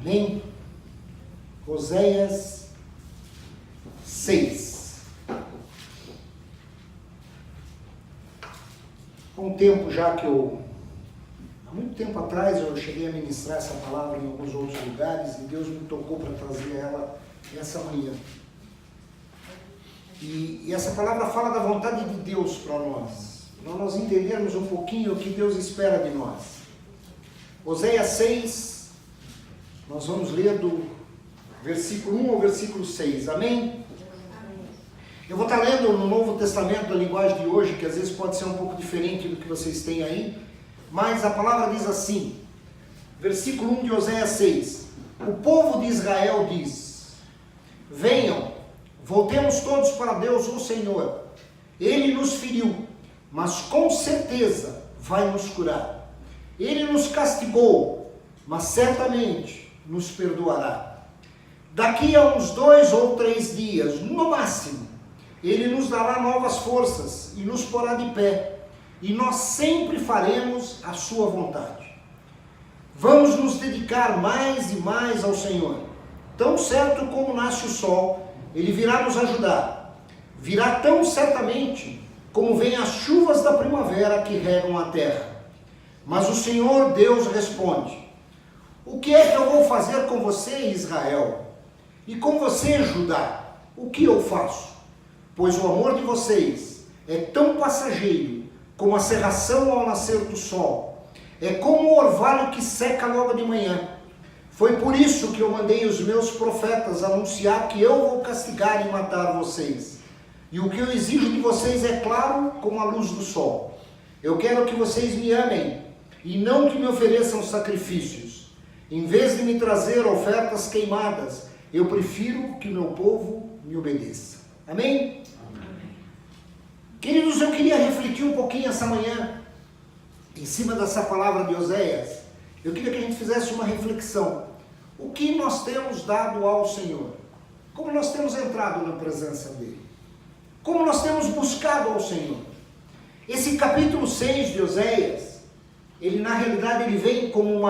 Amém? Oséias 6. Há um tempo já que há muito tempo atrás eu cheguei a ministrar essa palavra em alguns outros lugares e Deus me tocou para trazer ela essa manhã. E essa palavra fala da vontade de Deus para nós. Para nós entendermos um pouquinho o que Deus espera de nós. Oséias 6, nós vamos ler do versículo 1 ao versículo 6. Amém? Eu vou estar lendo no Novo Testamento a linguagem de hoje, que às vezes pode ser um pouco diferente do que vocês têm aí, mas a palavra diz assim, versículo 1 de Oséias 6. O povo de Israel diz: venham, voltemos todos para Deus, o Senhor. Ele nos feriu, mas com certeza vai nos curar. Ele nos castigou, mas certamente nos perdoará. Daqui a uns 2 ou 3 dias, no máximo, Ele nos dará novas forças e nos porá de pé, e nós sempre faremos a sua vontade. Vamos nos dedicar mais e mais ao Senhor. Tão certo como nasce o sol, Ele virá nos ajudar. Virá tão certamente como vêm as chuvas da primavera que regam a terra. Mas o Senhor Deus responde: o que é que eu vou fazer com você, Israel? E com você, Judá? O que eu faço? Pois o amor de vocês é tão passageiro como a cerração ao nascer do sol. É como o orvalho que seca logo de manhã. Foi por isso que eu mandei os meus profetas anunciar que eu vou castigar e matar vocês. E o que eu exijo de vocês é claro como a luz do sol. Eu quero que vocês me amem e não que me ofereçam sacrifícios. Em vez de me trazer ofertas queimadas, eu prefiro que meu povo me obedeça. Amém? Amém? Queridos, eu queria refletir um pouquinho essa manhã, em cima dessa palavra de Oséias. Eu queria que a gente fizesse uma reflexão. O que nós temos dado ao Senhor? Como nós temos entrado na presença dEle? Como nós temos buscado ao Senhor? Esse capítulo 6 de Oséias, ele na realidade ele vem como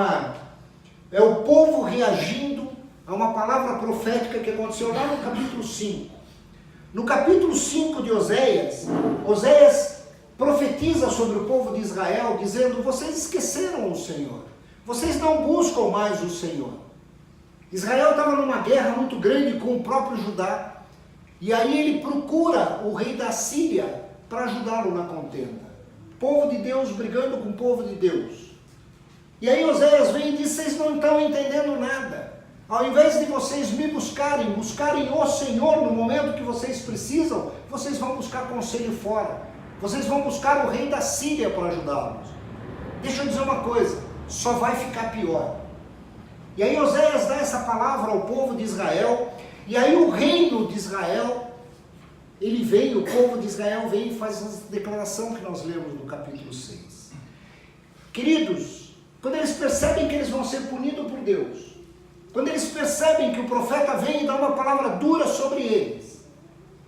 é o povo reagindo a uma palavra profética que aconteceu lá no capítulo 5. No capítulo 5 de Oséias, Oséias profetiza sobre o povo de Israel, dizendo: vocês esqueceram o Senhor. Vocês não buscam mais o Senhor. Israel estava numa guerra muito grande com o próprio Judá. E aí ele procura o rei da Síria para ajudá-lo na contenda. Povo de Deus brigando com o povo de Deus. E aí Oséias vem e diz: vocês não estão entendendo nada. Ao invés de vocês me buscarem o Senhor no momento que vocês precisam, vocês vão buscar conselho fora. Vocês vão buscar o rei da Síria para ajudá-los. Deixa eu dizer uma coisa, só vai ficar pior. E aí Oséias dá essa palavra ao povo de Israel, e aí o reino de Israel, o povo de Israel vem e faz essa declaração que nós lemos no capítulo 6. Queridos, quando eles percebem que eles vão ser punidos por Deus, quando eles percebem que o profeta vem e dá uma palavra dura sobre eles,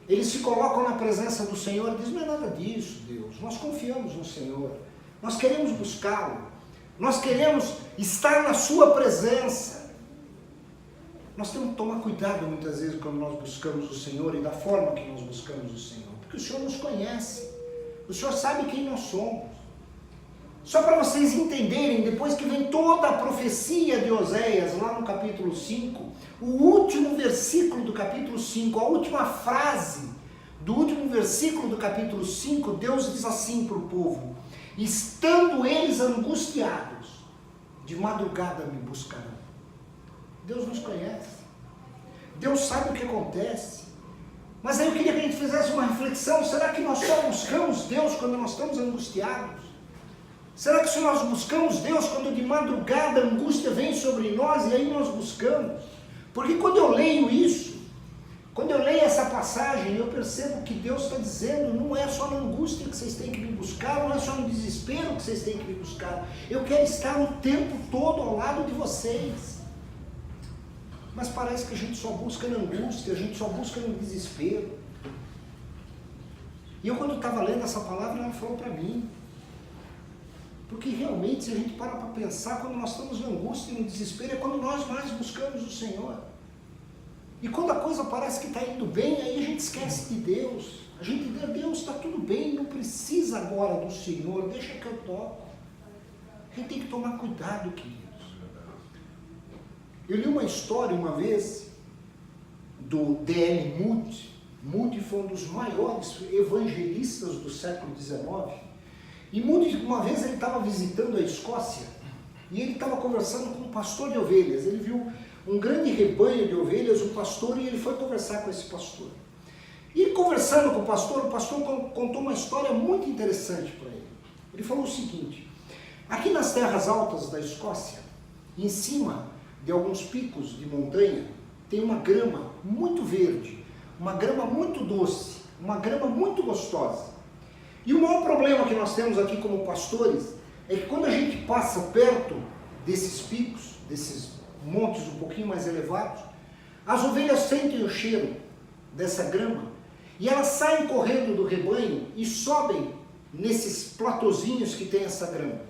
eles se colocam na presença do Senhor e dizem: não é nada disso, Deus, nós confiamos no Senhor, nós queremos buscá-lo, nós queremos estar na sua presença. Nós temos que tomar cuidado muitas vezes quando nós buscamos o Senhor e da forma que nós buscamos o Senhor, porque o Senhor nos conhece, o Senhor sabe quem nós somos. Só para vocês entenderem, depois que vem toda a profecia de Oséias, lá no capítulo 5, o último versículo do capítulo 5, a última frase do último versículo do capítulo 5, Deus diz assim para o povo: estando eles angustiados, de madrugada me buscarão. Deus nos conhece, Deus sabe o que acontece. Mas aí eu queria que a gente fizesse uma reflexão: será que nós só buscamos Deus quando nós estamos angustiados? Será que se nós buscamos Deus quando de madrugada a angústia vem sobre nós e aí nós buscamos? Porque quando eu leio isso, quando eu leio essa passagem, eu percebo que Deus está dizendo: não é só na angústia que vocês têm que me buscar, não é só no desespero que vocês têm que me buscar. Eu quero estar o tempo todo ao lado de vocês. Mas parece que a gente só busca na angústia, a gente só busca no desespero. E eu, quando estava lendo essa palavra, ela falou para mim: Porque realmente, se a gente para pensar, quando nós estamos na angústia e no desespero, é quando nós mais buscamos o Senhor. E quando a coisa parece que está indo bem, aí a gente esquece de Deus. A gente diz, Deus, está tudo bem, não precisa agora do Senhor, deixa que eu toco. A gente tem que tomar cuidado, queridos. Eu li uma história uma vez do D.L. Moody. Moody foi um dos maiores evangelistas do século XIX. E Moody, uma vez, ele estava visitando a Escócia e ele estava conversando com um pastor de ovelhas. Ele viu um grande rebanho de ovelhas, um pastor, e ele foi conversar com esse pastor. E ele conversando com o pastor contou uma história muito interessante para ele. Ele falou o seguinte: aqui nas terras altas da Escócia, em cima de alguns picos de montanha, tem uma grama muito verde, uma grama muito doce, uma grama muito gostosa. E o maior problema que nós temos aqui como pastores é que quando a gente passa perto desses picos, desses montes um pouquinho mais elevados, as ovelhas sentem o cheiro dessa grama e elas saem correndo do rebanho e sobem nesses platôzinhos que tem essa grama.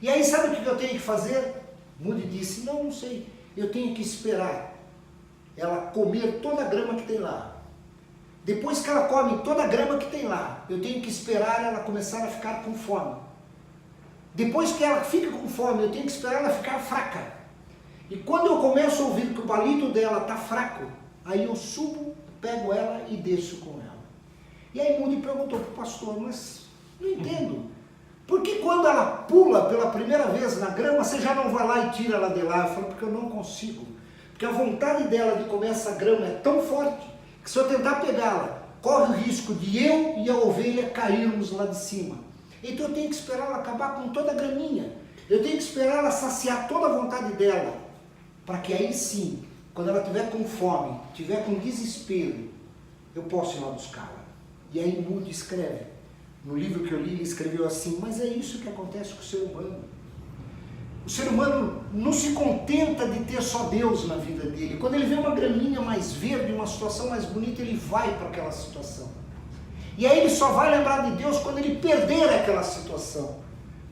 E aí sabe o que eu tenho que fazer? Moody disse, não sei, eu tenho que esperar ela comer toda a grama que tem lá. Depois que ela come toda a grama que tem lá, eu tenho que esperar ela começar a ficar com fome. Depois que ela fica com fome, eu tenho que esperar ela ficar fraca. E quando eu começo a ouvir que o palito dela está fraco, aí eu subo, pego ela e desço com ela. E aí Moody perguntou para o pastor, mas não entendo. Por que quando ela pula pela primeira vez na grama, você já não vai lá e tira ela de lá? Eu falei, porque eu não consigo. Porque a vontade dela de comer essa grama é tão forte, que se eu tentar pegá-la, corre o risco de eu e a ovelha cairmos lá de cima. Então eu tenho que esperar ela acabar com toda a graminha. Eu tenho que esperar ela saciar toda a vontade dela, para que aí sim, quando ela estiver com fome, estiver com desespero, eu possa ir lá buscá-la. E aí Moody escreve, no livro que eu li, ele escreveu assim, mas é isso que acontece com o ser humano. O ser humano não se contenta de ter só Deus na vida dele. Quando ele vê uma graminha mais verde, uma situação mais bonita, ele vai para aquela situação. E aí ele só vai lembrar de Deus quando ele perder aquela situação.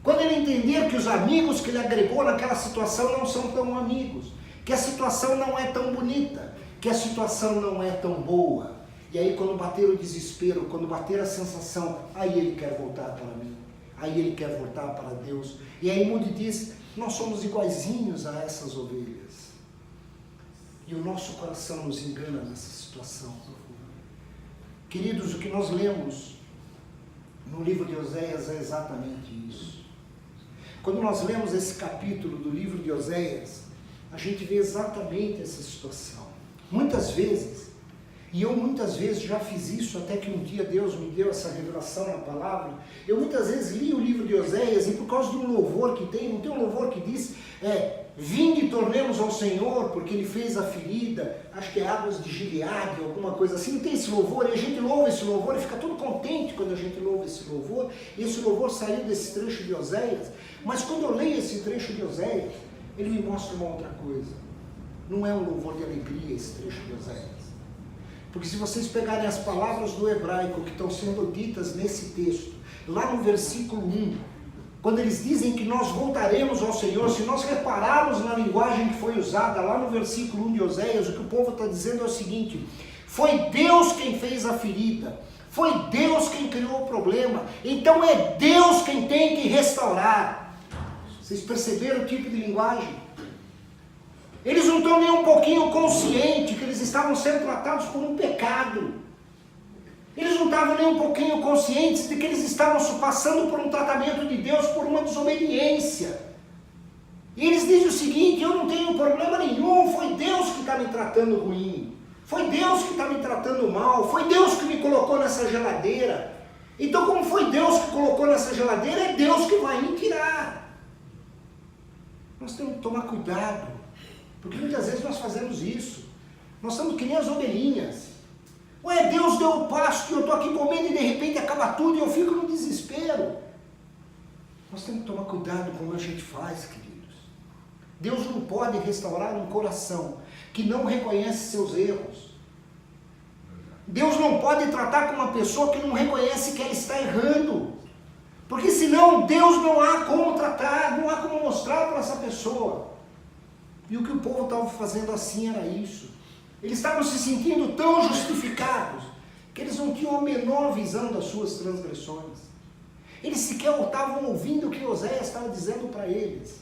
Quando ele entender que os amigos que ele agregou naquela situação não são tão amigos. Que a situação não é tão bonita. Que a situação não é tão boa. E aí quando bater o desespero, quando bater a sensação, aí ele quer voltar para mim. Aí ele quer voltar para Deus. E aí Moody diz, nós somos iguaizinhos a essas ovelhas. E o nosso coração nos engana nessa situação. Queridos, o que nós lemos no livro de Oséias é exatamente isso. Quando nós lemos esse capítulo do livro de Oséias, a gente vê exatamente essa situação. Muitas vezes, e eu muitas vezes já fiz isso, até que um dia Deus me deu essa revelação na palavra, eu muitas vezes li o livro de Oséias e por causa de um louvor que tem, não tem um louvor que diz, vinde e tornemos ao Senhor, porque Ele fez a ferida, acho que é Águas de Gileade, alguma coisa assim, não tem esse louvor, e a gente louva esse louvor e fica todo contente quando a gente louva esse louvor, e esse louvor saiu desse trecho de Oséias, mas quando eu leio esse trecho de Oséias, ele me mostra uma outra coisa, não é um louvor de alegria esse trecho de Oséias. Porque se vocês pegarem as palavras do hebraico que estão sendo ditas nesse texto, lá no versículo 1, quando eles dizem que nós voltaremos ao Senhor, se nós repararmos na linguagem que foi usada lá no versículo 1 de Oséias, o que o povo está dizendo é o seguinte, foi Deus quem fez a ferida, foi Deus quem criou o problema, então é Deus quem tem que restaurar. Vocês perceberam o tipo de linguagem? Eles não estão nem um pouquinho conscientes que eles estavam sendo tratados por um pecado. Eles não estavam nem um pouquinho conscientes de que eles estavam passando por um tratamento de Deus por uma desobediência. E eles dizem o seguinte, eu não tenho problema nenhum, foi Deus que está me tratando ruim. Foi Deus que está me tratando mal, foi Deus que me colocou nessa geladeira. Então como foi Deus que colocou nessa geladeira, é Deus que vai me tirar. Nós temos que tomar cuidado. Porque muitas vezes nós fazemos isso. Nós somos que nem as ovelhinhas. Ué, Deus deu o pasto e eu estou aqui comendo e de repente acaba tudo e eu fico no desespero. Nós temos que tomar cuidado com o que a gente faz, queridos. Deus não pode restaurar um coração que não reconhece seus erros. Deus não pode tratar com uma pessoa que não reconhece que ela está errando. Porque senão Deus não há como tratar, não há como mostrar para essa pessoa. E o que o povo estava fazendo assim era isso. Eles estavam se sentindo tão justificados que eles não tinham a menor visão das suas transgressões. Eles sequer estavam ouvindo o que Oséias estava dizendo para eles.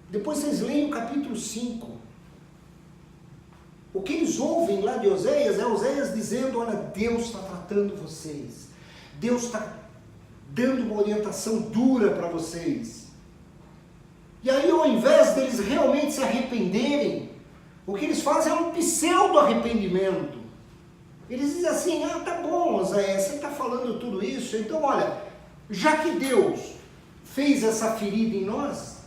Depois vocês leem o capítulo 5. O que eles ouvem lá de Oséias é Oséias dizendo: olha, Deus está tratando vocês. Deus está dando uma orientação dura para vocês. E aí, ao invés deles realmente se arrependerem, o que eles fazem é um pseudo-arrependimento. Eles dizem assim: ah, tá bom, Oséias, você está falando tudo isso, então olha, já que Deus fez essa ferida em nós,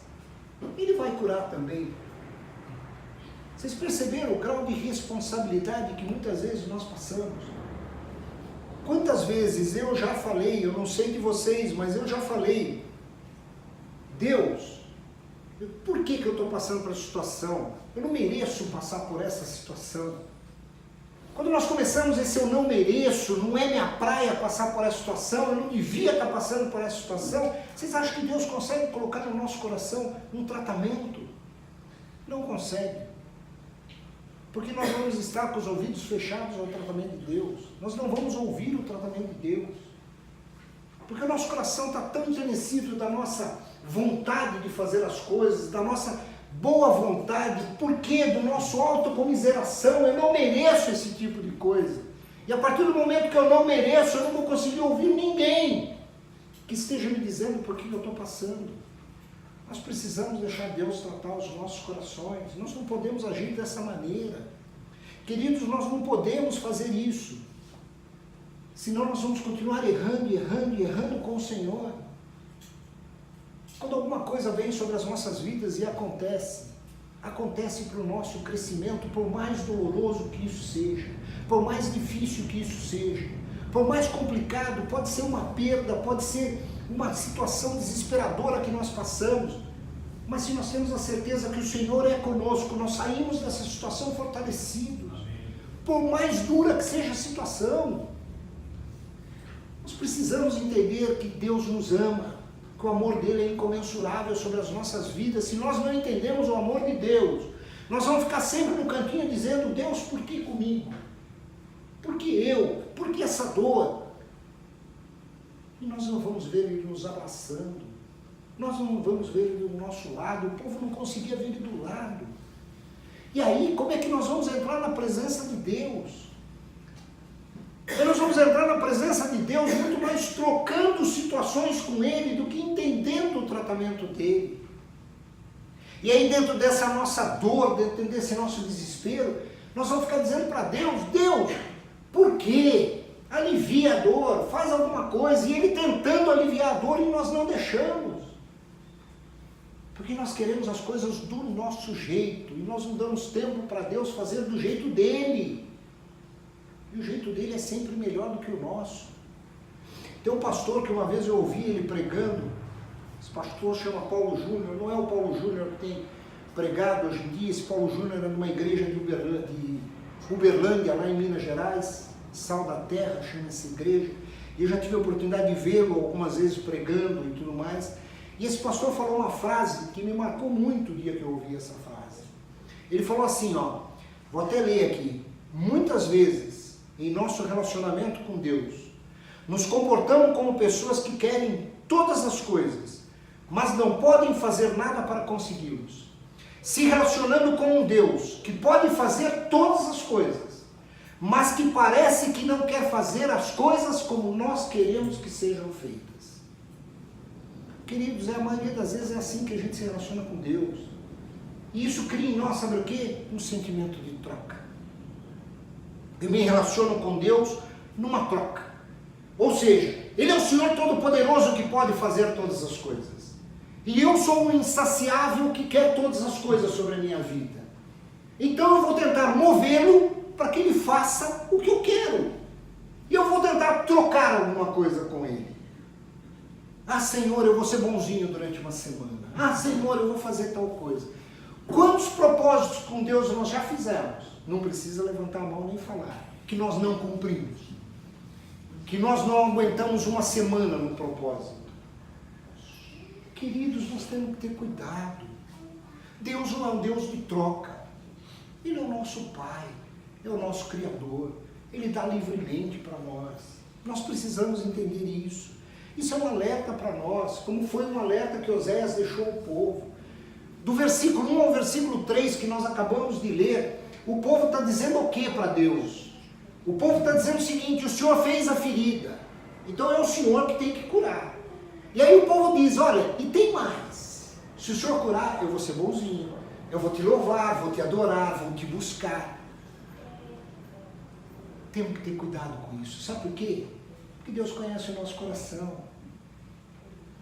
Ele vai curar também. Vocês perceberam o grau de responsabilidade que muitas vezes nós passamos? Quantas vezes eu já falei, eu não sei de vocês, mas eu já falei: Deus, por que eu estou passando por essa situação? Eu não mereço passar por essa situação. Quando nós começamos esse eu não mereço, não é minha praia passar por essa situação, eu não devia estar passando por essa situação, vocês acham que Deus consegue colocar no nosso coração um tratamento? Não consegue. Porque nós vamos estar com os ouvidos fechados ao tratamento de Deus. Nós não vamos ouvir o tratamento de Deus. Porque o nosso coração está tão entenecido da nossa vontade de fazer as coisas, da nossa boa vontade, porque do nosso autocomiseração, eu não mereço esse tipo de coisa. E a partir do momento que eu não mereço, eu não vou conseguir ouvir ninguém que esteja me dizendo por que eu estou passando. Nós precisamos deixar Deus tratar os nossos corações. Nós não podemos agir dessa maneira. Queridos, nós não podemos fazer isso. Senão nós vamos continuar errando com o Senhor. Quando alguma coisa vem sobre as nossas vidas e acontece para o nosso crescimento, por mais doloroso que isso seja, por mais difícil que isso seja, por mais complicado, pode ser uma perda, pode ser uma situação desesperadora que nós passamos, mas se nós temos a certeza que o Senhor é conosco, nós saímos dessa situação fortalecidos, por mais dura que seja a situação. Nós precisamos entender que Deus nos ama, que o amor dele é incomensurável sobre as nossas vidas. Se nós não entendemos o amor de Deus, nós vamos ficar sempre no cantinho dizendo: Deus, por que comigo? Por que eu? Por que essa dor? E nós não vamos ver Ele nos abraçando, nós não vamos ver Ele do nosso lado, o povo não conseguia ver Ele do lado. E aí, como é que nós vamos entrar na presença de Deus? E nós vamos entrar na presença de Deus muito mais trocando situações com Ele do que entendendo o tratamento dEle. E aí, dentro dessa nossa dor, dentro desse nosso desespero, nós vamos ficar dizendo para Deus: Deus, por quê? Alivia a dor, faz alguma coisa. E Ele tentando aliviar a dor e nós não deixamos. Porque nós queremos as coisas do nosso jeito. E nós não damos tempo para Deus fazer do jeito dEle. E o jeito dEle é sempre melhor do que o nosso. Tem um pastor que uma vez eu ouvi ele pregando. Esse pastor chama Paulo Júnior. Não é o Paulo Júnior que tem pregado hoje em dia. Esse Paulo Júnior era numa igreja de Uberlândia, lá em Minas Gerais. Sal da Terra, chama essa igreja, e eu já tive a oportunidade de vê-lo algumas vezes pregando e tudo mais, e esse pastor falou uma frase que me marcou muito o dia que eu ouvi essa frase. Ele falou assim, vou até ler aqui: muitas vezes, em nosso relacionamento com Deus, nos comportamos como pessoas que querem todas as coisas, mas não podem fazer nada para consegui-los, se relacionando com um Deus que pode fazer todas as coisas, mas que parece que não quer fazer as coisas como nós queremos que sejam feitas. Queridos, a maioria das vezes é assim que a gente se relaciona com Deus. E isso cria em nós, sabe o quê? Um sentimento de troca. Eu me relaciono com Deus numa troca. Ou seja, Ele é o Senhor Todo-Poderoso que pode fazer todas as coisas. E eu sou um insaciável que quer todas as coisas sobre a minha vida. Então eu vou tentar movê-lo para que Ele faça o que eu quero. E eu vou tentar trocar alguma coisa com Ele. Ah, Senhor, eu vou ser bonzinho durante uma semana. Ah, Senhor, eu vou fazer tal coisa. Quantos propósitos com Deus nós já fizemos? Não precisa levantar a mão nem falar. Que nós não cumprimos. que nós não aguentamos uma semana no propósito. Queridos, nós temos que ter cuidado. Deus não é um Deus de troca. Ele é o nosso Pai, é o nosso Criador. Ele dá livremente para nós. Nós precisamos entender isso. Isso é um alerta para nós, como foi um alerta que Oséias deixou ao povo. Do versículo 1 ao versículo 3 que nós acabamos de ler, o povo está dizendo o que para Deus? O povo está dizendo o seguinte: o Senhor fez a ferida, então é o Senhor que tem que curar. E aí o povo diz: olha, e tem mais, se o Senhor curar, eu vou ser bonzinho, eu vou te louvar, vou te adorar, vou te buscar. Temos que ter cuidado com isso. Sabe por quê? Porque Deus conhece o nosso coração.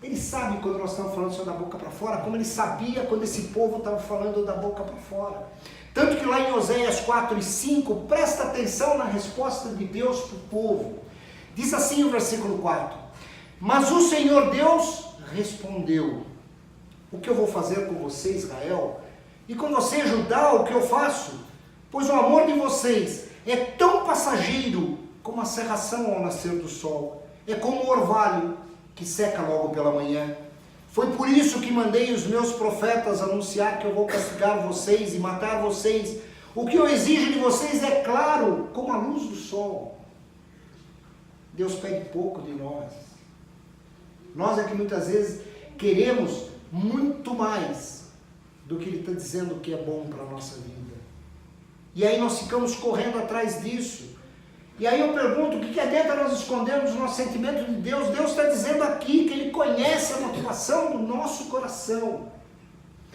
Ele sabe quando nós estamos falando só da boca para fora, como ele sabia quando esse povo estava falando da boca para fora. Tanto que lá em Oséias 4 e 5, presta atenção na resposta de Deus para o povo. Diz assim o versículo 4: mas o Senhor Deus respondeu: o que eu vou fazer com você, Israel? E com você, Judá, o que eu faço? Pois o amor de vocês é tão passageiro como a cerração ao nascer do sol. É como o orvalho que seca logo pela manhã. Foi por isso que mandei os meus profetas anunciar que eu vou castigar vocês e matar vocês. O que eu exijo de vocês é claro como a luz do sol. Deus pede pouco de nós. Nós é que muitas vezes queremos muito mais do que Ele está dizendo que é bom para a nossa vida. E aí nós ficamos correndo atrás disso. E aí eu pergunto: o que adianta nós escondermos o nosso sentimento de Deus? Deus está dizendo aqui que Ele conhece a motivação do nosso coração.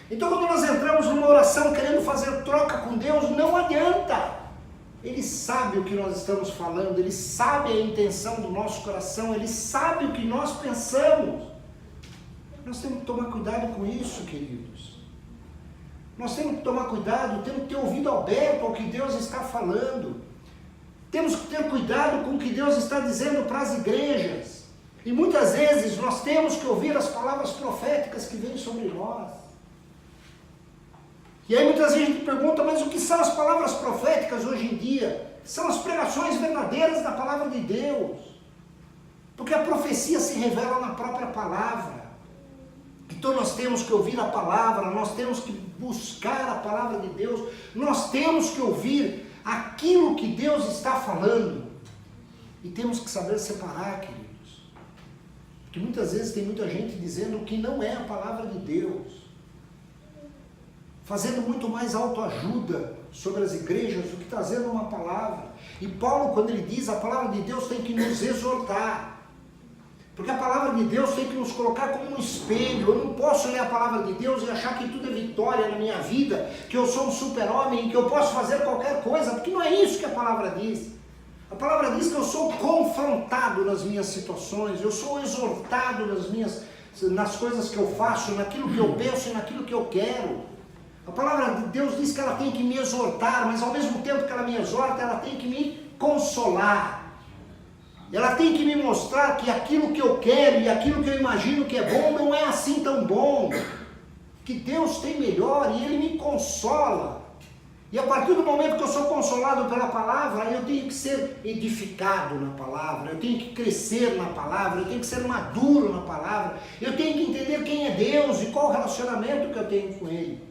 Então quando nós entramos numa oração querendo fazer troca com Deus, não adianta. Ele sabe o que nós estamos falando, Ele sabe a intenção do nosso coração, Ele sabe o que nós pensamos. Nós temos que tomar cuidado com isso, queridos. Nós temos que tomar cuidado, temos que ter ouvido aberto ao que Deus está falando. Temos que ter cuidado com o que Deus está dizendo para as igrejas. E muitas vezes nós temos que ouvir as palavras proféticas que vêm sobre nós. E aí muitas vezes a gente pergunta: mas o que são as palavras proféticas hoje em dia? São as pregações verdadeiras da palavra de Deus. Porque a profecia se revela na própria palavra. Então nós temos que ouvir a palavra, nós temos que buscar a palavra de Deus, nós temos que ouvir aquilo que Deus está falando. E temos que saber separar, queridos. Porque muitas vezes tem muita gente dizendo que não é a palavra de Deus. Fazendo muito mais autoajuda sobre as igrejas do que trazendo uma palavra. E Paulo, quando ele diz a palavra de Deus tem que nos exortar. Porque a palavra de Deus tem que nos colocar como um espelho. Eu não posso ler a palavra de Deus e achar que tudo é vitória na minha vida, que eu sou um super-homem, que eu posso fazer qualquer coisa, porque não é isso que a palavra diz. A palavra diz que eu sou confrontado nas minhas situações, eu sou exortado nas coisas que eu faço, naquilo que eu penso e naquilo que eu quero. A palavra de Deus diz que ela tem que me exortar, mas ao mesmo tempo que ela me exorta, ela tem que me consolar. Ela tem que me mostrar que aquilo que eu quero e aquilo que eu imagino que é bom não é assim tão bom. Que Deus tem melhor e Ele me consola. E a partir do momento que eu sou consolado pela palavra, eu tenho que ser edificado na palavra, eu tenho que crescer na palavra, eu tenho que ser maduro na palavra, eu tenho que entender quem é Deus e qual o relacionamento que eu tenho com Ele.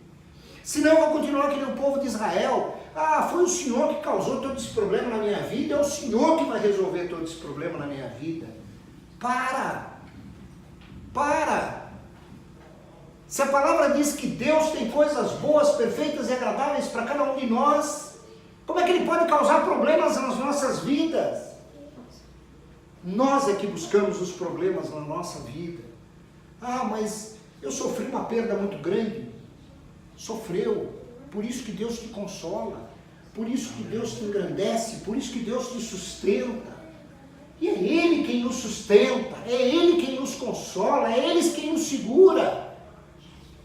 Senão eu vou continuar que nem o povo de Israel. Ah, foi o Senhor que causou todo esse problema na minha vida, é o Senhor que vai resolver todo esse problema na minha vida. Para! Se a palavra diz que Deus tem coisas boas, perfeitas e agradáveis para cada um de nós, como é que Ele pode causar problemas nas nossas vidas? Nós é que buscamos os problemas na nossa vida. Ah, mas eu sofri uma perda muito grande. Sofreu, por isso que Deus te consola, por isso que Deus te engrandece, por isso que Deus te sustenta. E é Ele quem nos sustenta, é Ele quem nos consola, é Ele quem nos segura.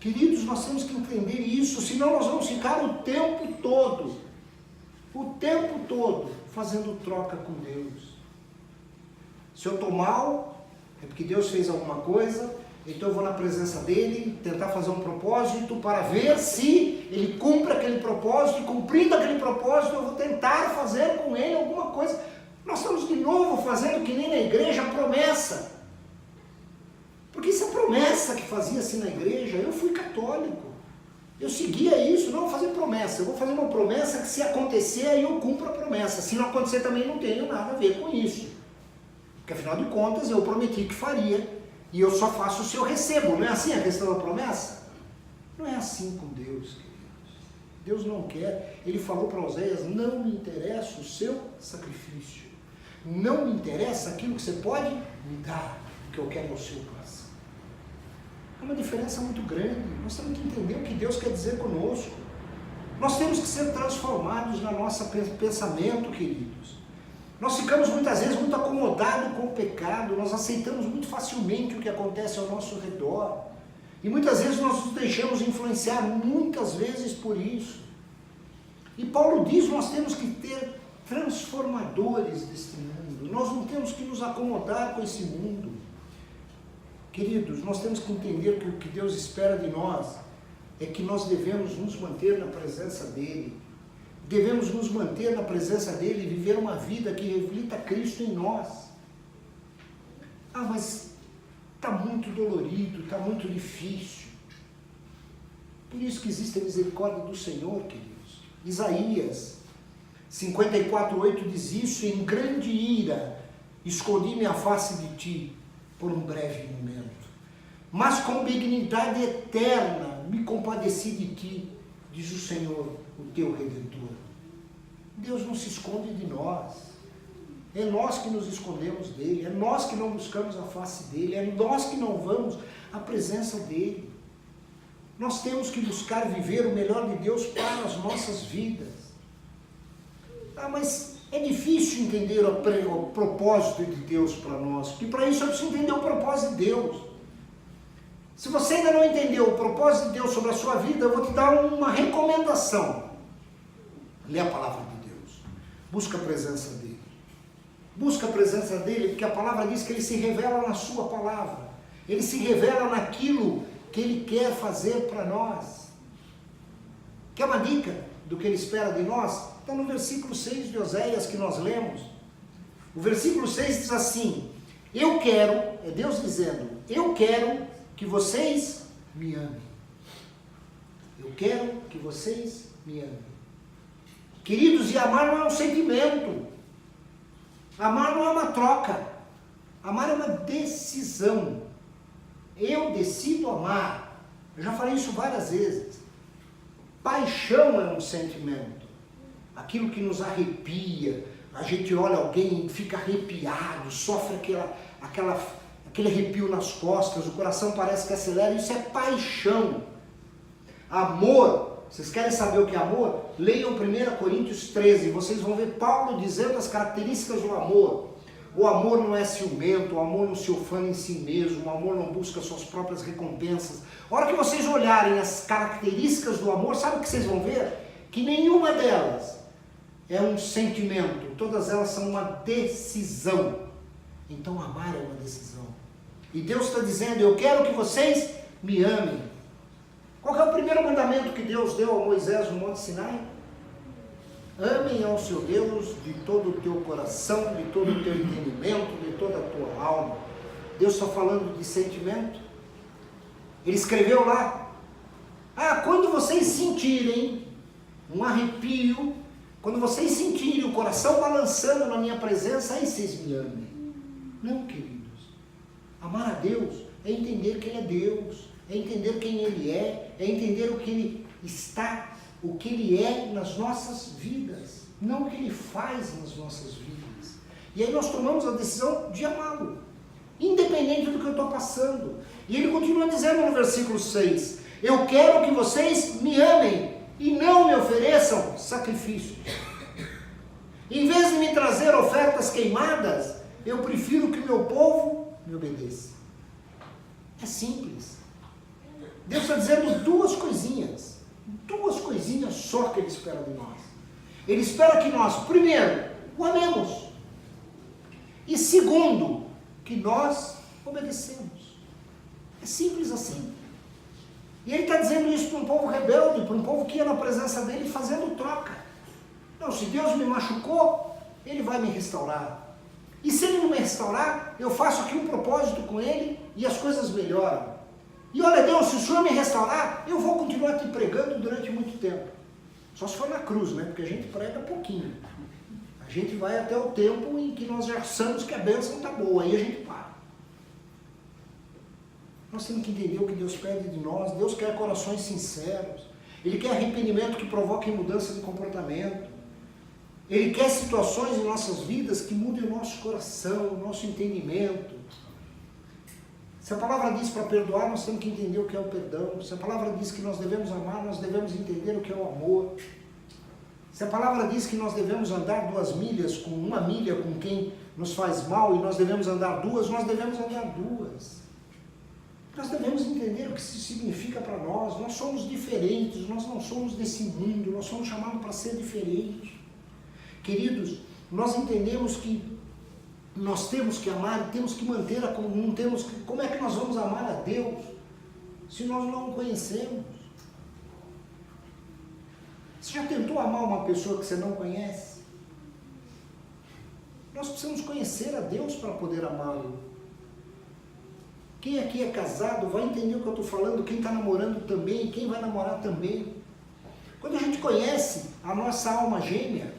Queridos, nós temos que entender isso, senão nós vamos ficar o tempo todo fazendo troca com Deus. Se eu estou mal, é porque Deus fez alguma coisa. Então eu vou na presença dele, tentar fazer um propósito para ver se ele cumpre aquele propósito, e cumprindo aquele propósito eu vou tentar fazer com ele alguma coisa Nós estamos de novo fazendo que nem na igreja a promessa. Porque isso é promessa que fazia-se na igreja. Eu fui católico. Eu seguia isso, não vou fazer promessa. Eu vou fazer uma promessa que se acontecer, aí eu cumpro a promessa. Se não acontecer também não tenho nada a ver com isso. Porque afinal de contas eu prometi que faria. E eu só faço se eu recebo. Não é assim a questão da promessa? Não é assim com Deus, queridos. Deus não quer. Ele falou para Oséias, não me interessa o seu sacrifício. Não me interessa aquilo que você pode me dar. O que eu quero é o seu coração. É uma diferença muito grande. Nós temos que entender o que Deus quer dizer conosco. Nós temos que ser transformados no nosso pensamento, queridos. Nós ficamos muitas vezes muito acomodados com o pecado, nós aceitamos muito facilmente o que acontece ao nosso redor. E muitas vezes nós nos deixamos influenciar, muitas vezes por isso. E Paulo diz que nós temos que ter transformadores deste mundo. Nós não temos que nos acomodar com esse mundo. Queridos, nós temos que entender que o que Deus espera de nós é que nós devemos nos manter na presença dEle. Devemos nos manter na presença dEle e viver uma vida que reflita Cristo em nós. Ah, mas está muito dolorido, está muito difícil. Por isso que existe a misericórdia do Senhor, queridos. Isaías 54:8 diz isso, em grande ira escondi minha face de ti por um breve momento. Mas com benignidade eterna me compadeci de ti, diz o Senhor, o teu Redentor. Deus não se esconde de nós. É nós que nos escondemos dele, é nós que não buscamos a face dele, é nós que não vamos à presença dele. Nós temos que buscar viver o melhor de Deus para as nossas vidas. Ah, mas é difícil entender o propósito de Deus para nós, porque para isso eu preciso entender o propósito de Deus. Se você ainda não entendeu o propósito de Deus sobre a sua vida, eu vou te dar uma recomendação. Lê a palavra de Deus. Busca a presença dele. Busca a presença dele, porque a palavra diz que ele se revela na sua palavra. Ele se revela naquilo que ele quer fazer para nós. Quer uma dica do que ele espera de nós? Está no versículo 6 de Oséias que nós lemos. O versículo 6 diz assim, eu quero, é Deus dizendo, eu quero que vocês me amem. Eu quero que vocês me amem. Queridos, e amar não é um sentimento. Amar não é uma troca. Amar é uma decisão. Eu decido amar. Eu já falei isso várias vezes. Paixão é um sentimento. Aquilo que nos arrepia. A gente olha alguém e fica arrepiado, sofre aquele arrepio nas costas, o coração parece que acelera. Isso é paixão. Amor, vocês querem saber o que é amor? Leiam 1 Coríntios 13, vocês vão ver Paulo dizendo as características do amor. O amor não é ciumento, o amor não se ufana em si mesmo, o amor não busca suas próprias recompensas. A hora que vocês olharem as características do amor, sabe o que vocês vão ver? Que nenhuma delas é um sentimento, todas elas são uma decisão. Então amar é uma decisão. E Deus está dizendo, eu quero que vocês me amem. Qual é o primeiro mandamento que Deus deu a Moisés no Monte Sinai? Amem ao seu Deus de todo o teu coração, de todo o teu entendimento, de toda a tua alma. Deus está falando de sentimento. Ele escreveu lá, quando vocês sentirem um arrepio, quando vocês sentirem o coração balançando na minha presença, aí vocês me amem. Não, queridos. Amar a Deus é entender que Ele é Deus, é entender quem Ele é entender o que Ele está, o que Ele é nas nossas vidas, não o que Ele faz nas nossas vidas. E aí nós tomamos a decisão de amá-lo, independente do que eu estou passando. E Ele continua dizendo no versículo 6, eu quero que vocês me amem e não me ofereçam sacrifícios. Em vez de me trazer ofertas queimadas, eu prefiro que o meu povo me obedeça. É simples. Deus está dizendo duas coisinhas só que Ele espera de nós. Ele espera que nós, primeiro, o amemos. E segundo, que nós obedecemos. É simples assim. E Ele está dizendo isso para um povo rebelde, para um povo que ia na presença dEle fazendo troca. Não, se Deus me machucou, Ele vai me restaurar. E se Ele não me restaurar, eu faço aqui um propósito com Ele e as coisas melhoram. E olha, Deus, se o Senhor me restaurar, eu vou continuar te pregando durante muito tempo. Só se for na cruz, né? Porque a gente prega pouquinho. A gente vai até o tempo em que nós já achamos que a bênção está boa, aí a gente para. Nós temos que entender o que Deus pede de nós. Deus quer corações sinceros. Ele quer arrependimento que provoque mudança de comportamento. Ele quer situações em nossas vidas que mudem o nosso coração, o nosso entendimento. Se a palavra diz para perdoar, nós temos que entender o que é o perdão. Se a palavra diz que nós devemos amar, nós devemos entender o que é o amor. Se a palavra diz que nós devemos andar 2 milhas, com 1 milha com quem nos faz mal, e nós devemos andar 2, nós devemos andar 2. Nós devemos entender o que isso significa para nós. Nós somos diferentes, nós não somos desse mundo, nós somos chamados para ser diferentes. Queridos, nós entendemos que nós temos que amar e temos que manter a comunhão. Como é que nós vamos amar a Deus se nós não o conhecemos? Você já tentou amar uma pessoa que você não conhece? Nós precisamos conhecer a Deus para poder amá-lo. Quem aqui é casado vai entender o que eu estou falando, quem está namorando também, quem vai namorar também. Quando a gente conhece a nossa alma gêmea,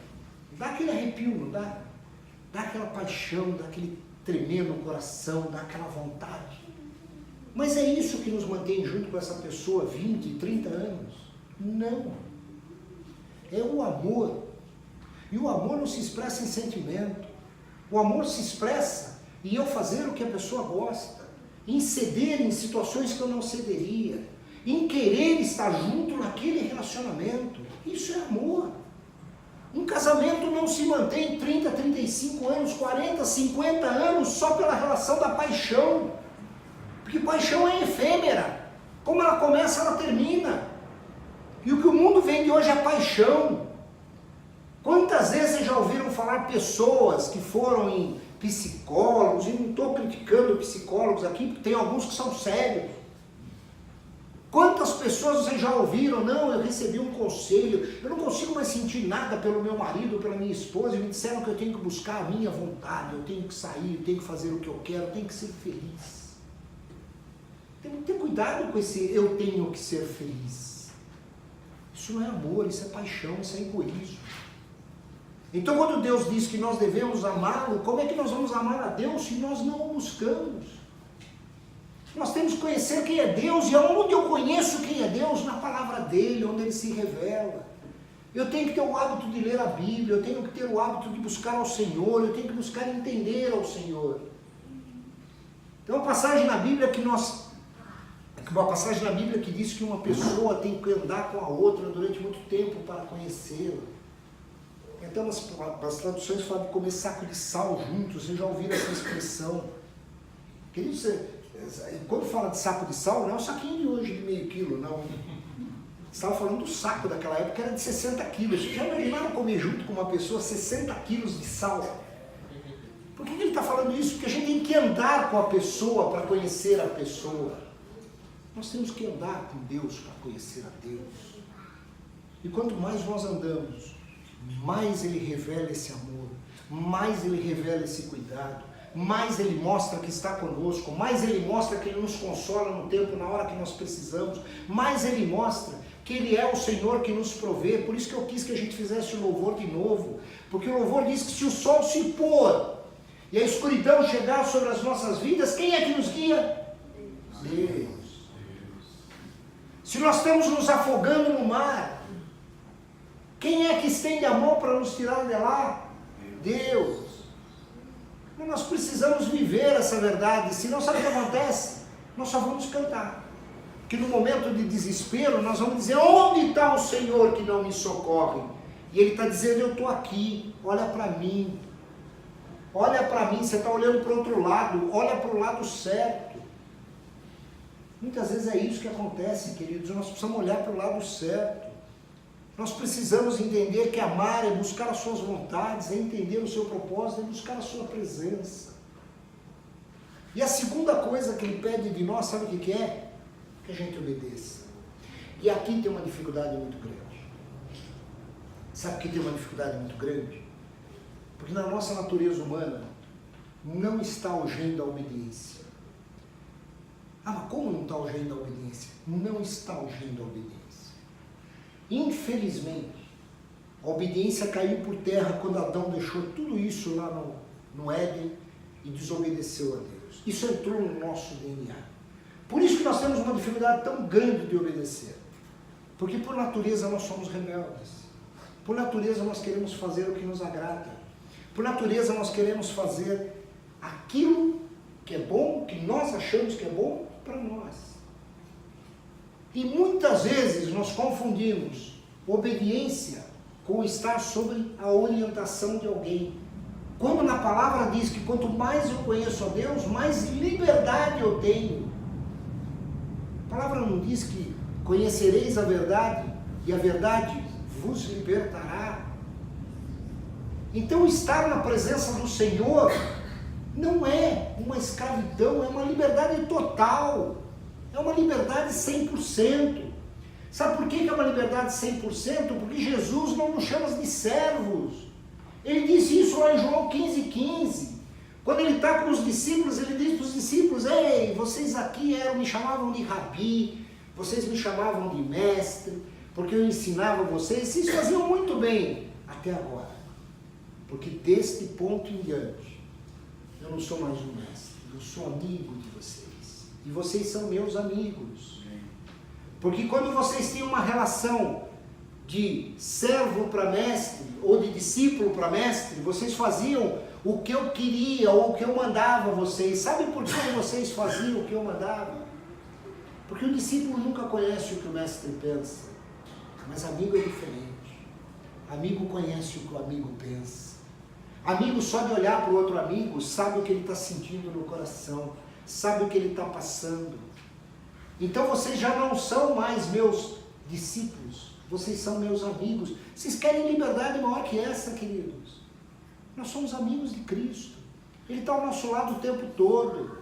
dá aquele arrepio, não dá? Dá aquela paixão, dá aquele tremer no coração, dá aquela vontade. Mas é isso que nos mantém junto com essa pessoa 20, 30 anos? Não. É o amor. E o amor não se expressa em sentimento. O amor se expressa em eu fazer o que a pessoa gosta, em ceder em situações que eu não cederia, em querer estar junto naquele relacionamento. Isso é amor. Um casamento não se mantém 30, 35 anos, 40, 50 anos só pela relação da paixão. Porque paixão é efêmera. Como ela começa, ela termina. E o que o mundo vende hoje é paixão. Quantas vezes vocês já ouviram falar pessoas que foram em psicólogos, e não estou criticando psicólogos aqui, porque tem alguns que são sérios. Quantas pessoas vocês já ouviram? Não, eu recebi um conselho, eu não consigo mais sentir nada pelo meu marido, pela minha esposa, e me disseram que eu tenho que buscar a minha vontade, eu tenho que sair, eu tenho que fazer o que eu quero, eu tenho que ser feliz. Temos que ter cuidado com esse eu tenho que ser feliz. Isso não é amor, isso é paixão, isso é egoísmo. Então quando Deus diz que nós devemos amá-lo, como é que nós vamos amar a Deus se nós não o buscamos? Nós temos que conhecer quem é Deus, e aonde eu conheço quem é Deus? Na palavra dele, onde ele se revela. Eu tenho que ter o hábito de ler a Bíblia, eu tenho que ter o hábito de buscar ao Senhor, eu tenho que buscar entender ao Senhor. Tem uma passagem na Bíblia que diz que uma pessoa tem que andar com a outra durante muito tempo para conhecê-la. Tem até umas traduções que falam de comer saco de sal juntos, vocês já ouviram essa expressão. Queridos, quando fala de saco de sal, não é um saquinho de hoje de meio quilo, não. Você estava falando do saco daquela época, que era de 60 quilos. Vocês já imaginaram comer junto com uma pessoa 60 quilos de sal? Por que ele está falando isso? Porque a gente tem que andar com a pessoa para conhecer a pessoa. Nós temos que andar com Deus para conhecer a Deus. E quanto mais nós andamos, mais Ele revela esse amor, mais Ele revela esse cuidado, mais Ele mostra que está conosco, mais Ele mostra que Ele nos consola no tempo, na hora que nós precisamos, mais Ele mostra que Ele é o Senhor que nos provê. Por isso que eu quis que a gente fizesse o louvor de novo, porque o louvor diz que se o sol se pôr e a escuridão chegar sobre as nossas vidas, quem é que nos guia? Deus. Se nós estamos nos afogando no mar, quem é que estende a mão para nos tirar de lá? Deus. Mas nós precisamos viver essa verdade, senão sabe o que acontece? Nós só vamos cantar. Porque no momento de desespero, nós vamos dizer, onde está o Senhor que não me socorre? E Ele está dizendo, eu estou aqui, olha para mim. Olha para mim, você está olhando para o outro lado, olha para o lado certo. Muitas vezes é isso que acontece, queridos, nós precisamos olhar para o lado certo. Nós precisamos entender que amar é buscar as suas vontades, é entender o seu propósito, é buscar a sua presença. E a segunda coisa que Ele pede de nós, sabe o que é? Que a gente obedeça. E aqui tem uma dificuldade muito grande. Sabe por que tem uma dificuldade muito grande? Porque na nossa natureza humana não está urgindo a obediência. Ah, mas como não está urgindo a obediência? Não está urgindo a obediência. Infelizmente, a obediência caiu por terra quando Adão deixou tudo isso lá no Éden e desobedeceu a Deus. Isso entrou no nosso DNA. Por isso que nós temos uma dificuldade tão grande de obedecer. Porque por natureza nós somos rebeldes. Por natureza nós queremos fazer o que nos agrada. Por natureza nós queremos fazer aquilo que é bom, que nós achamos que é bom para nós. E muitas vezes nós confundimos obediência com estar sobre a orientação de alguém. Quando na palavra diz que quanto mais eu conheço a Deus, mais liberdade eu tenho. A palavra não diz que conhecereis a verdade e a verdade vos libertará. Então estar na presença do Senhor não é uma escravidão, é uma liberdade total. É uma liberdade 100%. Sabe por que é uma liberdade 100%? Porque Jesus não nos chama de servos. Ele disse isso lá em João 15:15. Quando ele está com os discípulos, ele diz para os discípulos: ei, vocês aqui me chamavam de rabi, vocês me chamavam de mestre, porque eu ensinava vocês, vocês faziam muito bem até agora. Porque deste ponto em diante, eu não sou mais um mestre, eu sou amigo de vocês. E vocês são meus amigos. Porque quando vocês tinham uma relação de servo para mestre, ou de discípulo para mestre, vocês faziam o que eu queria, ou o que eu mandava a vocês. Sabe por que vocês faziam o que eu mandava? Porque o discípulo nunca conhece o que o mestre pensa. Mas amigo é diferente. Amigo conhece o que o amigo pensa. Amigo só de olhar para o outro amigo, sabe o que ele está sentindo no coração. Sabe o que ele está passando. Então vocês já não são mais meus discípulos, vocês são meus amigos. Vocês querem liberdade maior que essa, queridos? Nós somos amigos de Cristo. Ele está ao nosso lado o tempo todo.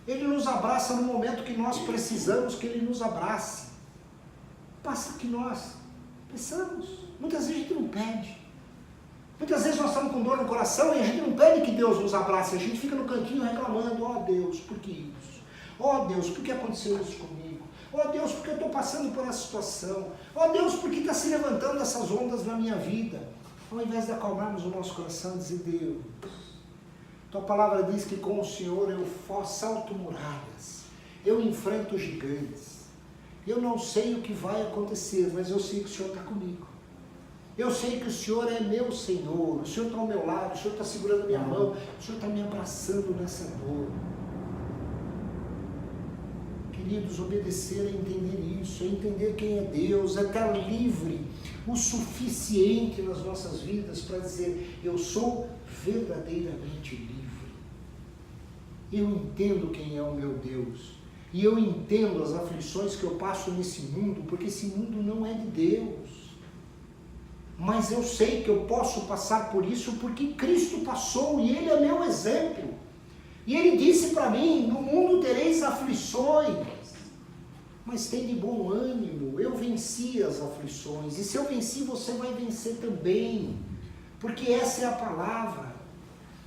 Ele nos abraça no momento que nós precisamos que Ele nos abrace. Basta que nós precisamos. Muitas vezes a gente não pede. Muitas vezes nós estamos com dor no coração e a gente não pede que Deus nos abrace, a gente fica no cantinho reclamando: ó Deus, por que isso? Ó Deus, por que aconteceu isso comigo? Ó Deus, por que eu estou passando por essa situação? Ó Deus, por que está se levantando essas ondas na minha vida? Ao invés de acalmarmos o nosso coração e dizer: Deus, tua palavra diz que com o Senhor eu salto muralhas, eu enfrento gigantes. Eu não sei o que vai acontecer, mas eu sei que o Senhor está comigo. Eu sei que o Senhor é meu Senhor, o Senhor está ao meu lado, o Senhor está segurando a minha mão, o Senhor está me abraçando nessa dor. Queridos, obedecer é entender isso, é entender quem é Deus, é estar livre o suficiente nas nossas vidas para dizer: eu sou verdadeiramente livre. Eu entendo quem é o meu Deus, e eu entendo as aflições que eu passo nesse mundo, porque esse mundo não é de Deus. Mas eu sei que eu posso passar por isso porque Cristo passou e Ele é meu exemplo. E Ele disse para mim: no mundo tereis aflições, mas tem de bom ânimo, eu venci as aflições. E se eu venci, você vai vencer também, porque essa é a palavra.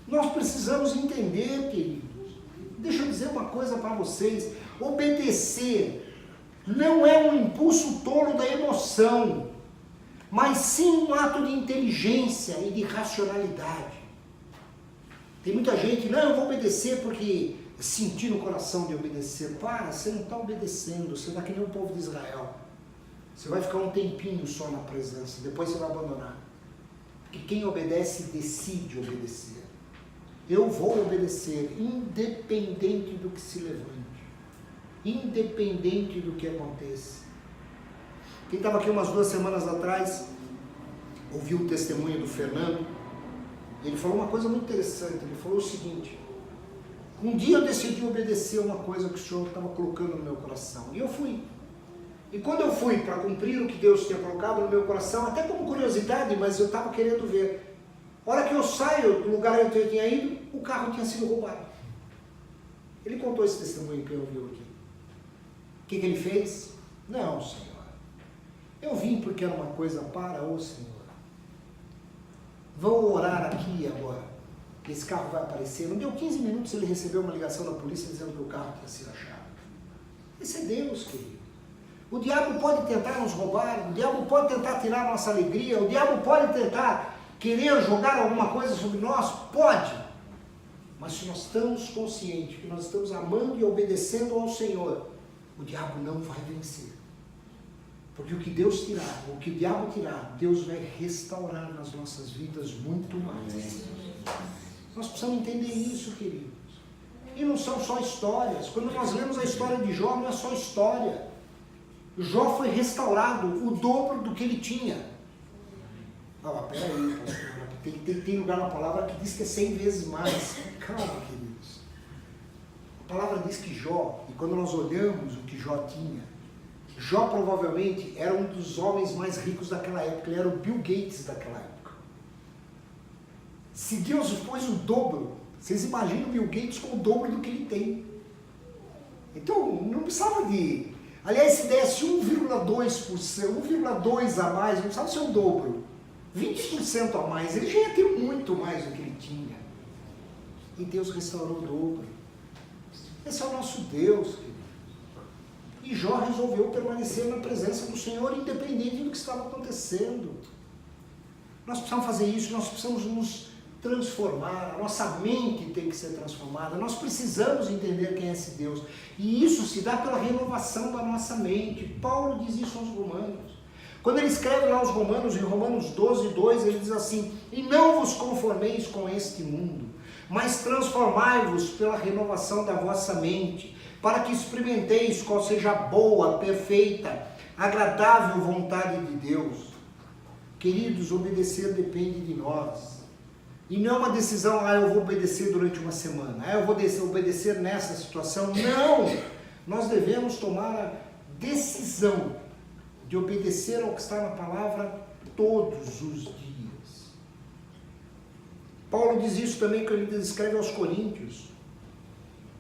Nós precisamos entender, queridos. Deixa eu dizer uma coisa para vocês: obedecer não é um impulso tolo da emoção, mas sim um ato de inteligência e de racionalidade. Tem muita gente: não, eu vou obedecer porque senti no coração de obedecer. Para, você não está obedecendo, você está que nem o povo de Israel. Você vai ficar um tempinho só na presença, depois você vai abandonar. Porque quem obedece decide obedecer. Eu vou obedecer, independente do que se levante, independente do que aconteça. Quem estava aqui umas 2 semanas atrás, ouviu o testemunho do Fernando. Ele falou uma coisa muito interessante. Ele falou o seguinte: um dia eu decidi obedecer uma coisa que o Senhor estava colocando no meu coração, e eu fui. E quando eu fui para cumprir o que Deus tinha colocado no meu coração, até como curiosidade, mas eu estava querendo ver, a hora que eu saio do lugar onde eu tinha ido, o carro tinha sido roubado. Ele contou esse testemunho que eu ouvi aqui. O que ele fez? Não, Senhor, eu vim porque era uma coisa para o Senhor. Vão orar aqui agora. Esse carro vai aparecer. Não deu 15 minutos, ele recebeu uma ligação da polícia dizendo que o carro tinha sido achado. Esse é Deus, querido. O diabo pode tentar nos roubar, o diabo pode tentar tirar a nossa alegria, o diabo pode tentar querer jogar alguma coisa sobre nós, pode. Mas se nós estamos conscientes que nós estamos amando e obedecendo ao Senhor, o diabo não vai vencer. Porque o que Deus tirar, o que o diabo tirar, Deus vai restaurar nas nossas vidas muito mais. Nós precisamos entender isso, queridos. E não são só histórias. Quando nós lemos a história de Jó, não é só história. Jó foi restaurado o dobro do que ele tinha. Peraí, pastor, tem lugar na palavra que diz que é 100 vezes mais. Calma, queridos. A palavra diz que Jó, e quando nós olhamos o que Jó tinha, Jó provavelmente era um dos homens mais ricos daquela época, ele era o Bill Gates daquela época. Se Deus pôs o dobro, vocês imaginam o Bill Gates com o dobro do que ele tem. Então, não precisava de... Aliás, se desse 1,2%, 1,2% a mais, não precisava ser o dobro. 20% a mais, ele já ia ter muito mais do que ele tinha. E Deus restaurou o dobro. Esse é o nosso Deus, querido. E Jó resolveu permanecer na presença do Senhor, independente do que estava acontecendo. Nós precisamos fazer isso, nós precisamos nos transformar, a nossa mente tem que ser transformada, nós precisamos entender quem é esse Deus. E isso se dá pela renovação da nossa mente. Paulo diz isso aos Romanos. Quando ele escreve lá aos Romanos, em Romanos 12:2, ele diz assim: e não vos conformeis com este mundo, mas transformai-vos pela renovação da vossa mente, para que experimenteis qual seja a boa, perfeita, agradável vontade de Deus. Queridos, obedecer depende de nós. E não é uma decisão, eu vou obedecer durante uma semana, eu vou obedecer nessa situação. Não! Nós devemos tomar a decisão de obedecer ao que está na palavra todos os dias. Paulo diz isso também quando ele escreve aos Coríntios.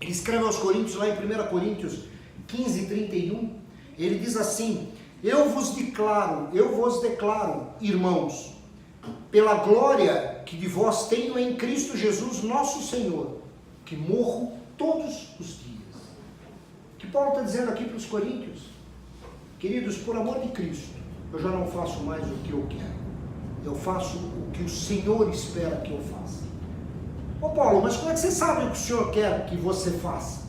Ele escreve aos Coríntios, lá em 1 Coríntios 15:31, ele diz assim: eu vos declaro, irmãos, pela glória que de vós tenho em Cristo Jesus nosso Senhor, que morro todos os dias. O que Paulo está dizendo aqui para os Coríntios? Queridos, por amor de Cristo, eu já não faço mais o que eu quero. Eu faço o que o Senhor espera que eu faça. Ô Paulo, mas como é que você sabe o que o Senhor quer que você faça?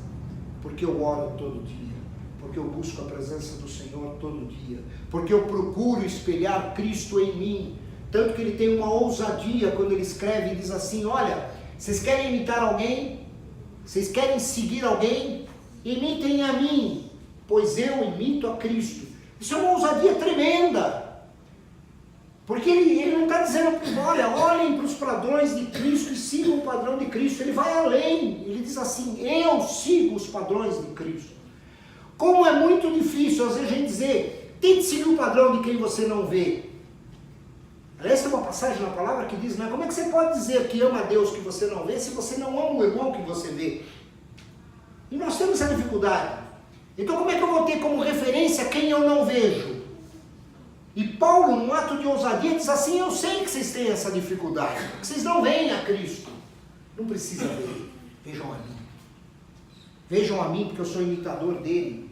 Porque eu oro todo dia, porque eu busco a presença do Senhor todo dia, porque eu procuro espelhar Cristo em mim. Tanto que ele tem uma ousadia quando ele escreve e diz assim: olha, vocês querem imitar alguém? Vocês querem seguir alguém? Imitem a mim, pois eu imito a Cristo. Isso é uma ousadia tremenda. Porque ele não está dizendo, olha, olhem para os padrões de Cristo e sigam o padrão de Cristo. Ele vai além. Ele diz assim: eu sigo os padrões de Cristo. Como é muito difícil, às vezes, a gente dizer, tente seguir o padrão de quem você não vê. Aliás, tem uma passagem na palavra que diz, né? Como é que você pode dizer que ama a Deus que você não vê, se você não ama o irmão que você vê? E nós temos essa dificuldade. Então, como é que eu vou ter como referência quem eu não vejo? E Paulo, num ato de ousadia, diz assim: eu sei que vocês têm essa dificuldade, que vocês não veem a Cristo. Não precisa ver, vejam a mim. Vejam a mim, porque eu sou imitador dele.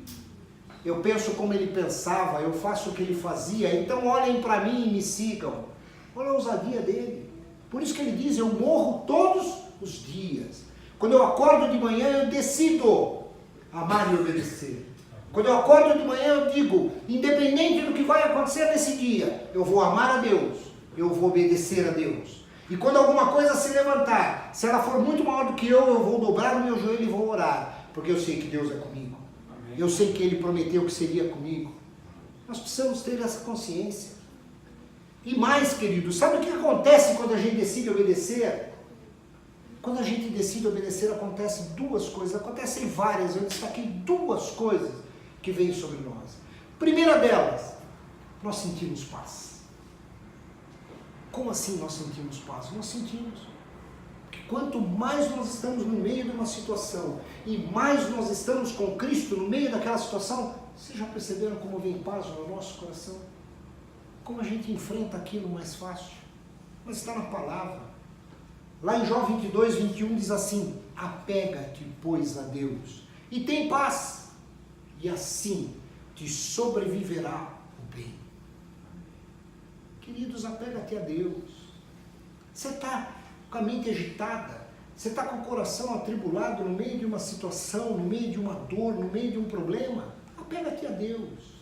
Eu penso como ele pensava, eu faço o que ele fazia, então olhem para mim e me sigam. Olha a ousadia dele. Por isso que ele diz: eu morro todos os dias. Quando eu acordo de manhã, eu decido amar e obedecer. Quando eu acordo de manhã, eu digo, independente do que vai acontecer nesse dia, eu vou amar a Deus, eu vou obedecer a Deus. E quando alguma coisa se levantar, se ela for muito maior do que eu vou dobrar o meu joelho e vou orar, porque eu sei que Deus é comigo. Amém. Eu sei que Ele prometeu que seria comigo. Nós precisamos ter essa consciência. E mais, queridos, sabe o que acontece quando a gente decide obedecer? Quando a gente decide obedecer, acontecem duas coisas, acontecem várias, eu destaquei duas coisas que vêm sobre nós. Primeira delas, nós sentimos paz. Como assim nós sentimos paz? Nós sentimos que quanto mais nós estamos no meio de uma situação e mais nós estamos com Cristo no meio daquela situação, vocês já perceberam como vem paz no nosso coração? Como a gente enfrenta aquilo mais fácil? mas está na palavra. Lá em Jó 22, 21 diz assim: apega-te, pois, a Deus, e tem paz, e assim te sobreviverá o bem. Queridos, apega-te a Deus. Você está com a mente agitada, você está com o coração atribulado no meio de uma situação, no meio de uma dor, no meio de um problema, apega-te a Deus.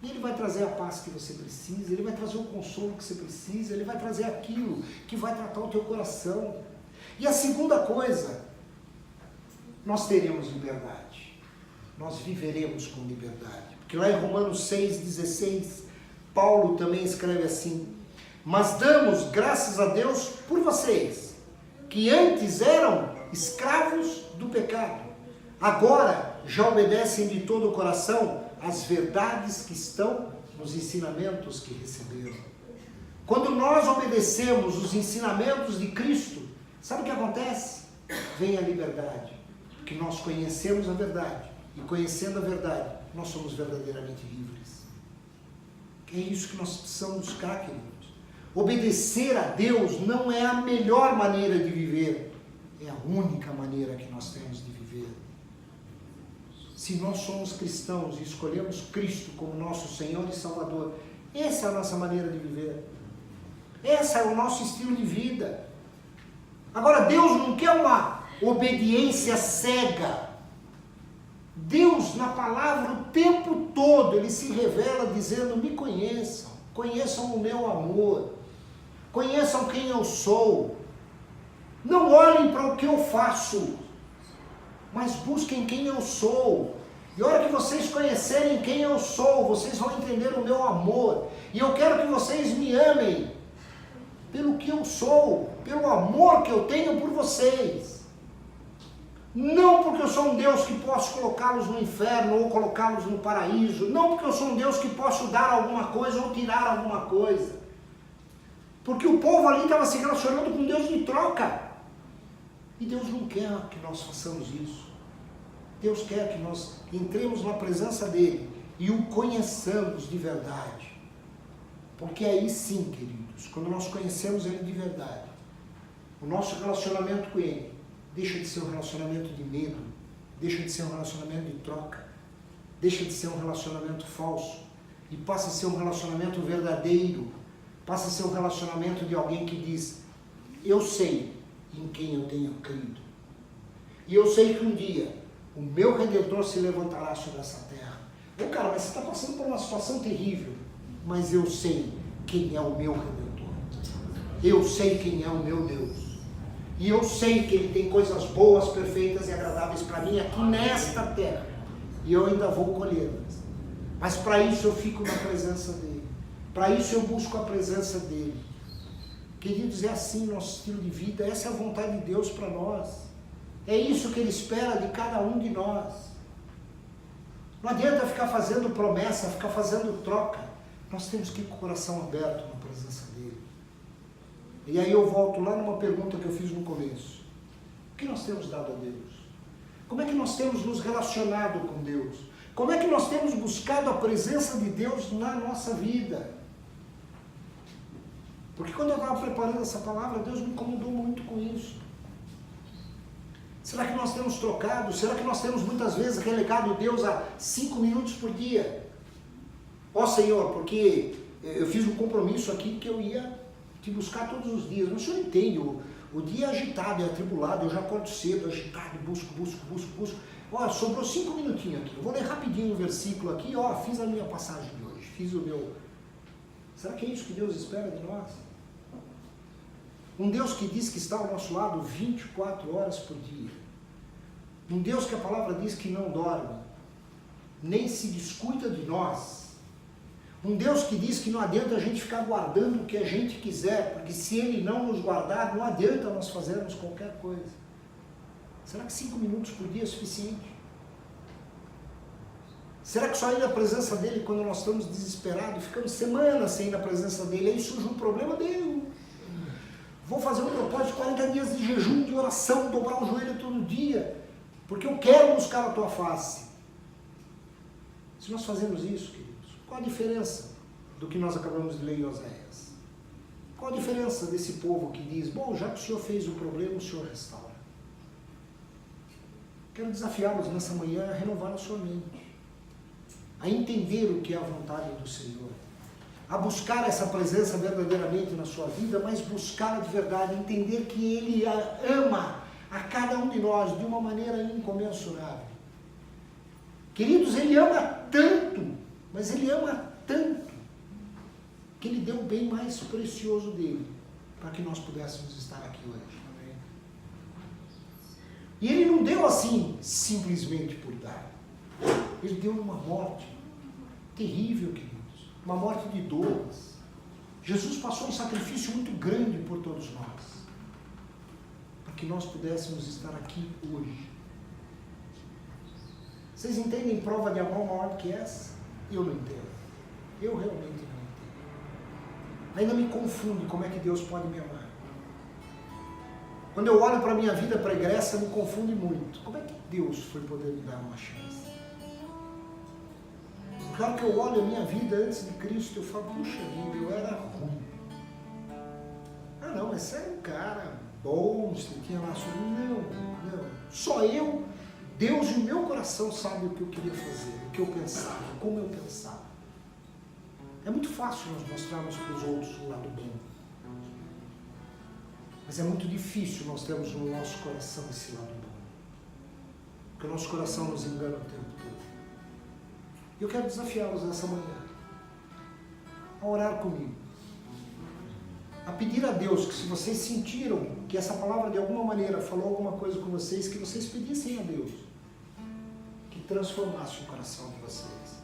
E Ele vai trazer a paz que você precisa, Ele vai trazer o consolo que você precisa, Ele vai trazer aquilo que vai tratar o teu coração. E a segunda coisa, nós teremos liberdade. Nós viveremos com liberdade. Porque lá em Romanos 6,16, Paulo também escreve assim: mas damos graças a Deus por vocês, que antes eram escravos do pecado, agora já obedecem de todo o coração as verdades que estão nos ensinamentos que receberam. Quando nós obedecemos os ensinamentos de Cristo, sabe o que acontece? Vem a liberdade, porque nós conhecemos a verdade, e conhecendo a verdade, nós somos verdadeiramente livres. É isso que nós precisamos buscar, queridos. Obedecer a Deus não é a melhor maneira de viver, é a única maneira que nós temos de viver. Se nós somos cristãos e escolhemos Cristo como nosso Senhor e Salvador, essa é a nossa maneira de viver. Esse é o nosso estilo de vida. Agora, Deus não quer uma obediência cega. Deus, na palavra, o tempo todo, Ele se revela dizendo: me conheçam, conheçam o meu amor, conheçam quem eu sou. Não olhem para o que eu faço, mas busquem quem eu sou. E a hora que vocês conhecerem quem eu sou, vocês vão entender o meu amor. E eu quero que vocês me amem pelo que eu sou, pelo amor que eu tenho por vocês. Não porque eu sou um Deus que posso colocá-los no inferno ou colocá-los no paraíso. Não porque eu sou um Deus que posso dar alguma coisa ou tirar alguma coisa. Porque o povo ali estava se relacionando com Deus de troca. E Deus não quer que nós façamos isso. Deus quer que nós entremos na presença dEle e o conheçamos de verdade. Porque aí sim, queridos, quando nós conhecemos Ele de verdade, o nosso relacionamento com Ele deixa de ser um relacionamento de medo, deixa de ser um relacionamento de troca, deixa de ser um relacionamento falso e passa a ser um relacionamento verdadeiro, passa a ser um relacionamento de alguém que diz: eu sei em quem eu tenho crido, e eu sei que um dia o meu Redentor se levantará sobre essa terra. Ô cara, mas você está passando por uma situação terrível, mas eu sei quem é o meu Redentor, eu sei quem é o meu Deus, e eu sei que Ele tem coisas boas, perfeitas e agradáveis para mim aqui nesta terra, e eu ainda vou colhê-las. Mas para isso eu fico na presença dEle, para isso eu busco a presença dEle. Queridos, é assim nosso estilo de vida, essa é a vontade de Deus para nós. É isso que Ele espera de cada um de nós. Não adianta ficar fazendo promessa, ficar fazendo troca. Nós temos que ir com o coração aberto na presença dEle. E aí eu volto lá numa pergunta que eu fiz no começo. O que nós temos dado a Deus? Como é que nós temos nos relacionado com Deus? Como é que nós temos buscado a presença de Deus na nossa vida? Porque quando eu estava preparando essa palavra, Deus me incomodou muito com isso. Será que nós temos trocado? Será que nós temos muitas vezes relegado Deus a 5 minutos por dia? Ó Senhor, porque eu fiz um compromisso aqui que eu ia te buscar todos os dias. Mas o Senhor entende, o dia é agitado, é atribulado, eu já acordo cedo, agitado, busco. Ó, sobrou 5 minutinhos aqui. Eu vou ler rapidinho um versículo aqui, ó, fiz a minha passagem de hoje, fiz o meu... Será que é isso que Deus espera de nós? Um Deus que diz que está ao nosso lado 24 horas por dia. Um Deus que a palavra diz que não dorme, nem se descuida de nós. Um Deus que diz que não adianta a gente ficar guardando o que a gente quiser, porque se Ele não nos guardar, não adianta nós fazermos qualquer coisa. Será que 5 minutos por dia é suficiente? Será que só ir na presença dEle quando nós estamos desesperados, ficamos semanas sem ir na presença dEle, aí surge um problema dEle? Vou fazer um propósito de 40 dias de jejum, de oração, dobrar o joelho todo dia, porque eu quero buscar a Tua face. Se nós fazemos isso, queridos, qual a diferença do que nós acabamos de ler em Oséias? Qual a diferença desse povo que diz, bom, já que o Senhor fez o problema, o Senhor restaura? Quero desafiá-los nessa manhã a renovar a sua mente, a entender o que é a vontade do Senhor, a buscar essa presença verdadeiramente na sua vida, mas buscar de verdade, entender que Ele ama a cada um de nós de uma maneira incomensurável. Queridos, Ele ama tanto, mas Ele ama tanto, que Ele deu o bem mais precioso dele, para que nós pudéssemos estar aqui hoje. E Ele não deu assim, simplesmente por dar. Ele deu uma morte terrível, queridos. Uma morte de dores. Jesus passou um sacrifício muito grande por todos nós. Para que nós pudéssemos estar aqui hoje. Vocês entendem prova de amor maior que essa? Eu não entendo. Eu realmente não entendo. Ainda me confunde como é que Deus pode me amar. Quando eu olho para a minha vida pregressa, me confunde muito. Como é que Deus foi poder me dar uma chance? Claro que eu olho a minha vida antes de Cristo, eu falo, puxa vida, eu era ruim. Ah não, mas você era um cara bom, você tinha lá sua... Não. Só eu, Deus e o meu coração sabem o que eu queria fazer, o que eu pensava, como eu pensava. É muito fácil nós mostrarmos para os outros o lado bom. Mas é muito difícil nós termos no nosso coração esse lado bom. Porque o nosso coração nos engana o tempo todo. Eu quero desafiá-los nessa manhã a orar comigo, a pedir a Deus que, se vocês sentiram que essa palavra de alguma maneira falou alguma coisa com vocês, que vocês pedissem a Deus que transformasse o coração de vocês.